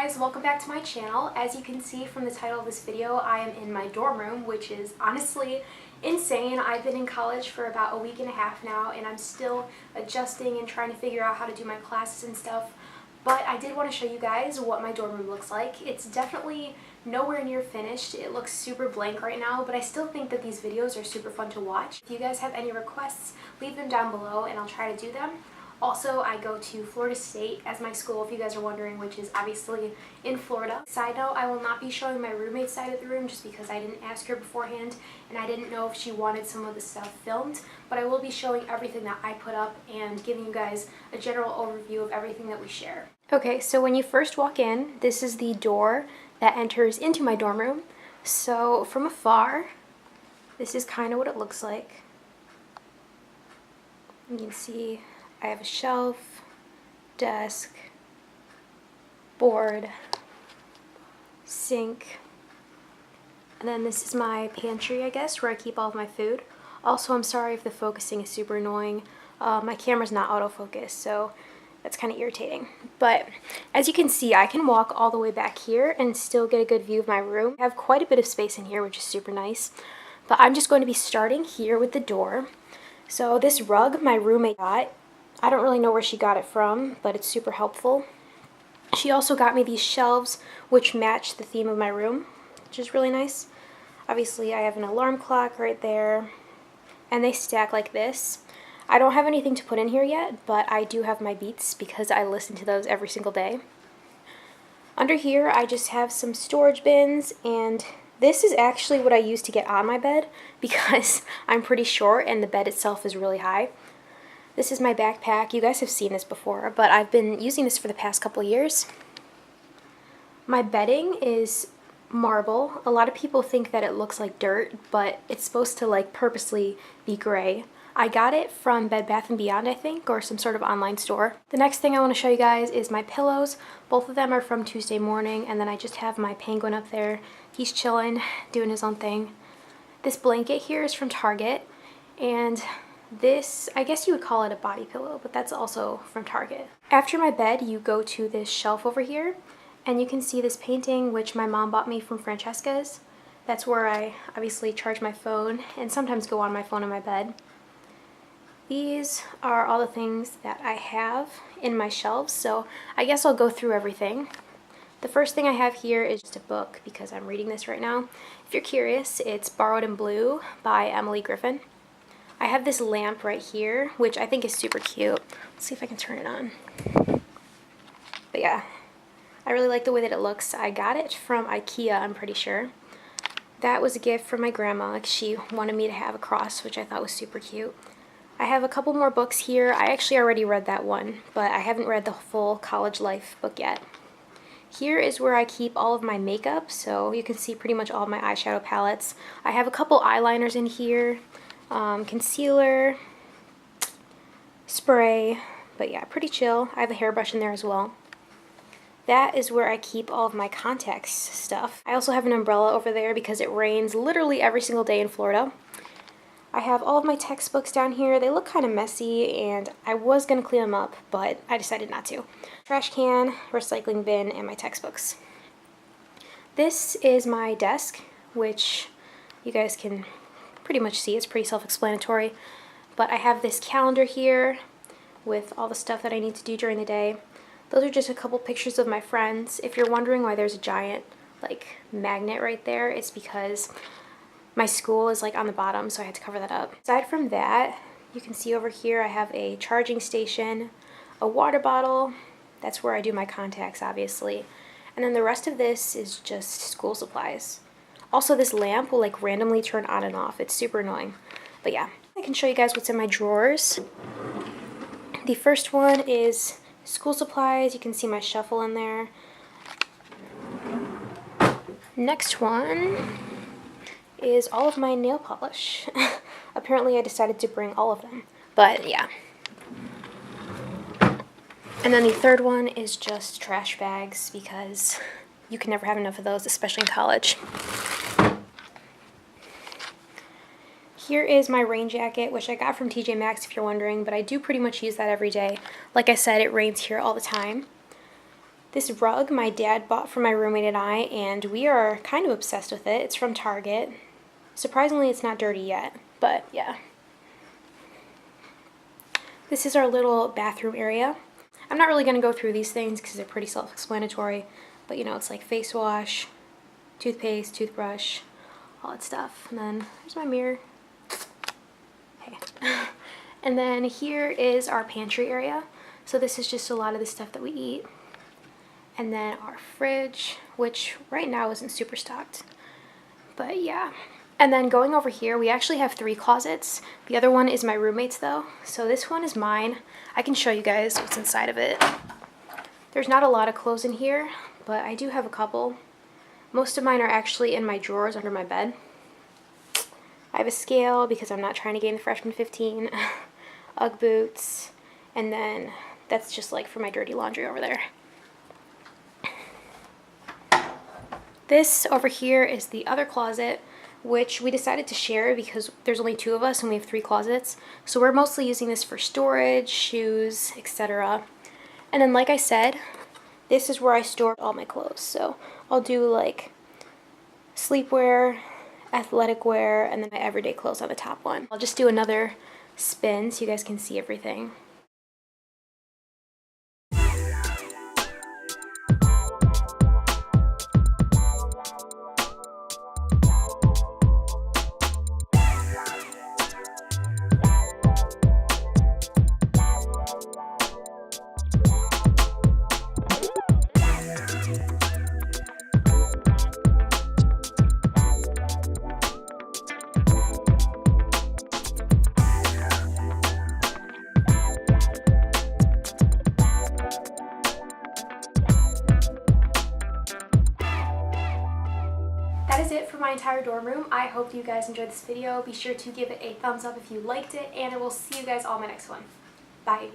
guys, welcome back to my channel. As you can see from the title of this video, I am in my dorm room, which is honestly insane. I've been in college for about a week and a half now, and I'm still adjusting and trying to figure out how to do my classes and stuff. But I did want to show you guys what my dorm room looks like. It's definitely nowhere near finished. It looks super blank right now, but I still think that these videos are super fun to watch. If you guys have any requests, leave them down below and I'll try to do them. Also, I go to Florida State as my school, if you guys are wondering, which is obviously in Florida. Side note, I will not be showing my roommate's side of the room just because I didn't ask her beforehand and I didn't know if she wanted some of the stuff filmed, but I will be showing everything that I put up and giving you guys a general overview of everything that we share. Okay, so when you first walk in, this is the door that enters into my dorm room. So from afar, this is kind of what it looks like. You can see I have a shelf, desk, board, sink, and then this is my pantry, I guess, where I keep all of my food. Also, I'm sorry if the focusing is super annoying. My camera's not autofocus, so that's kind of irritating. But as you can see, I can walk all the way back here and still get a good view of my room. I have quite a bit of space in here, which is super nice. But I'm just going to be starting here with the door. So this rug my roommate got. I don't really know where she got it from, but it's super helpful. She also got me these shelves, which match the theme of my room, which is really nice. Obviously, I have an alarm clock right there, and they stack like this. I don't have anything to put in here yet, but I do have my Beats because I listen to those every single day. Under here, I just have some storage bins, and this is actually what I use to get on my bed because I'm pretty short and the bed itself is really high. This is my backpack. You guys have seen this before, but I've been using this for the past couple years. My bedding is marble. A lot of people think that it looks like dirt, but it's supposed to like purposely be gray. I got it from Bed Bath & Beyond, I think, or some sort of online store. The next thing I want to show you guys is my pillows. Both of them are from Tuesday Morning, and then I just have my penguin up there. He's chilling, doing his own thing. This blanket here is from Target, and this, I guess you would call it a body pillow, but that's also from Target. After my bed, you go to this shelf over here, and you can see this painting, which my mom bought me from Francesca's. That's where I obviously charge my phone, and sometimes go on my phone in my bed. These are all the things that I have in my shelves, so I guess I'll go through everything. The first thing I have here is just a book, because I'm reading this right now. If you're curious, it's Borrowed in Blue by Emily Griffin. I have this lamp right here, which I think is super cute. Let's see if I can turn it on. But yeah, I really like the way that it looks. I got it from IKEA, I'm pretty sure. That was a gift from my grandma. Like, she wanted me to have a cross, which I thought was super cute. I have a couple more books here. I actually already read that one, but I haven't read the full College Life book yet. Here is where I keep all of my makeup, so you can see pretty much all of my eyeshadow palettes. I have a couple eyeliners in here. Concealer, spray, but yeah, pretty chill. I have a hairbrush in there as well. That is where I keep all of my contacts stuff. I also have an umbrella over there because it rains literally every single day in Florida. I have all of my textbooks down here. They look kind of messy and I was going to clean them up, but I decided not to. Trash can, recycling bin, and my textbooks. This is my desk, which you guys can pretty much see. It's pretty self-explanatory, but I have this calendar here with all the stuff that I need to do during the day. Those are just a couple pictures of my friends. If you're wondering why there's a giant like magnet right there, it's because my school is like on the bottom, so I had to cover that up. Aside from that, you can see over here I have a charging station, a water bottle. That's where I do my contacts, obviously. And then the rest of this is just school supplies. Also, this lamp will like randomly turn on and off. It's super annoying. But yeah, I can show you guys what's in my drawers. The first one is school supplies. You can see my shuffle in there. Next one is all of my nail polish. Apparently I decided to bring all of them, but yeah. And then the third one is just trash bags because you can never have enough of those, especially in college. Here is my rain jacket, which I got from TJ Maxx if you're wondering, but I do pretty much use that every day. Like I said, it rains here all the time. This rug my dad bought for my roommate and I, and we are kind of obsessed with it. It's from Target. Surprisingly, it's not dirty yet, but yeah. This is our little bathroom area. I'm not really going to go through these things because they're pretty self-explanatory, but you know, it's like face wash, toothpaste, toothbrush, all that stuff. And then there's my mirror. Hey. And then here is our pantry area. So this is just a lot of the stuff that we eat. And then our fridge, which right now isn't super stocked, but yeah. And then going over here, we actually have 3 closets. The other one is my roommate's though. So this one is mine. I can show you guys what's inside of it. There's not a lot of clothes in here, but I do have a couple. Most of mine are actually in my drawers under my bed. I have a scale because I'm not trying to gain the freshman 15. Ugg boots. And then that's just like for my dirty laundry over there. This over here is the other closet, which we decided to share because there's only 2 of us and we have 3 closets. So we're mostly using this for storage, shoes, etc. And then like I said, this is where I store all my clothes. So I'll do like sleepwear, athletic wear, and then my everyday clothes on the top one. I'll just do another spin so you guys can see everything. That is it for my entire dorm room. I hope you guys enjoyed this video. Be sure to give it a thumbs up if you liked it, and I will see you guys all in my next one. Bye.